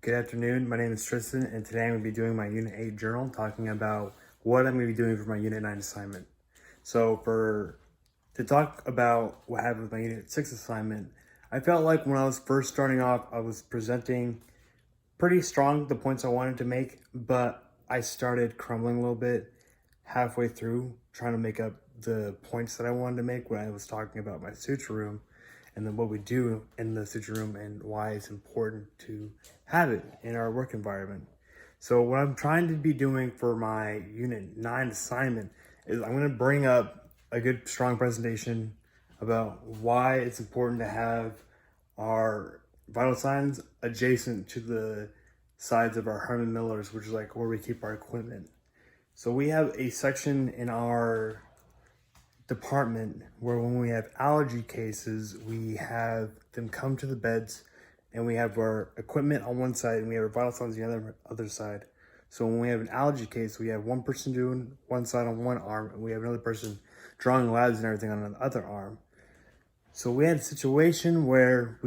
Good afternoon, my name is Tristan, and today I'm going to be doing my Unit 8 journal, talking about what I'm going to be doing for my Unit 9 assignment. To talk about what happened with my Unit 6 assignment, I felt like when I was first starting off, I was presenting pretty strong the points I wanted to make, but I started crumbling a little bit halfway through, trying to make up the points that I wanted to make when I was talking about my suture room and then what we do in the suture room and why it's important to have it in our work environment. So what I'm trying to be doing for my Unit 9 assignment is I'm going to bring up a good strong presentation about why it's important to have our vital signs adjacent to the sides of our Herman Millers, which is like where we keep our equipment. So we have a section in our department where when we have allergy cases, we have them come to the beds and we have our equipment on one side and we have our vital signs on the other side. So when we have an allergy case, we have one person doing one side on one arm and we have another person drawing labs and everything on the other arm. So we had a situation where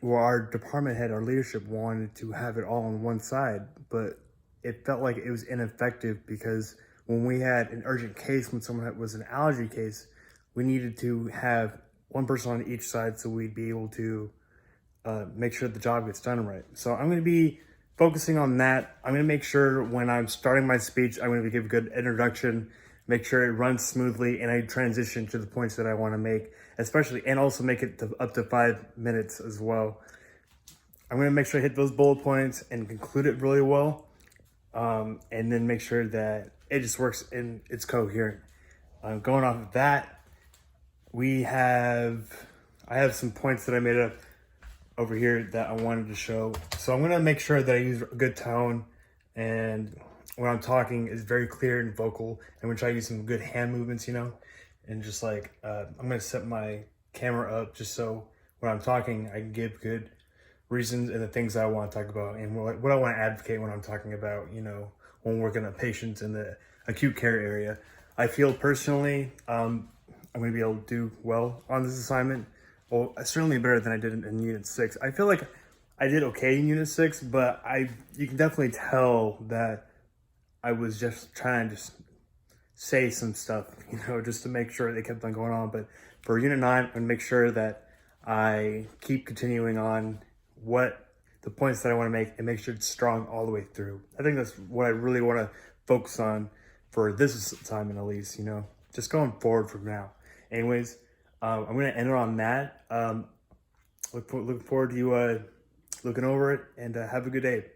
our department head, our leadership wanted to have it all on one side, but it felt like it was ineffective because when we had an urgent case, when someone was an allergy case, we needed to have one person on each side so we'd be able to make sure the job gets done right. So I'm going to be focusing on that. I'm going to make sure when I'm starting my speech, I'm going to give a good introduction, make sure it runs smoothly, and I transition to the points that I want to make, and also make it up to 5 minutes as well. I'm going to make sure I hit those bullet points and conclude it really well, and then make sure that it just works and it's coherent. Going off of that, I have some points that I made up over here that I wanted to show. So I'm gonna make sure that I use a good tone and when I'm talking is very clear and vocal, and we try to use some good hand movements, and just like, I'm gonna set my camera up just so when I'm talking, I can give good reasons and the things I want to talk about and what I want to advocate when I'm talking about, when working on patients in the acute care area. I feel personally, I'm going to be able to do well on this assignment. Well, certainly better than I did in Unit 6. I feel like I did okay in Unit 6, but you can definitely tell that I was just trying to just say some stuff, just to make sure they kept on going on. But for Unit 9, I'm going to make sure that I keep continuing on what the points that I want to make and make sure it's strong all the way through. I think that's what I really want to focus on for this assignment, at least, just going forward from now. Anyways, I'm going to end it on that. Looking forward to you looking over it, and have a good day.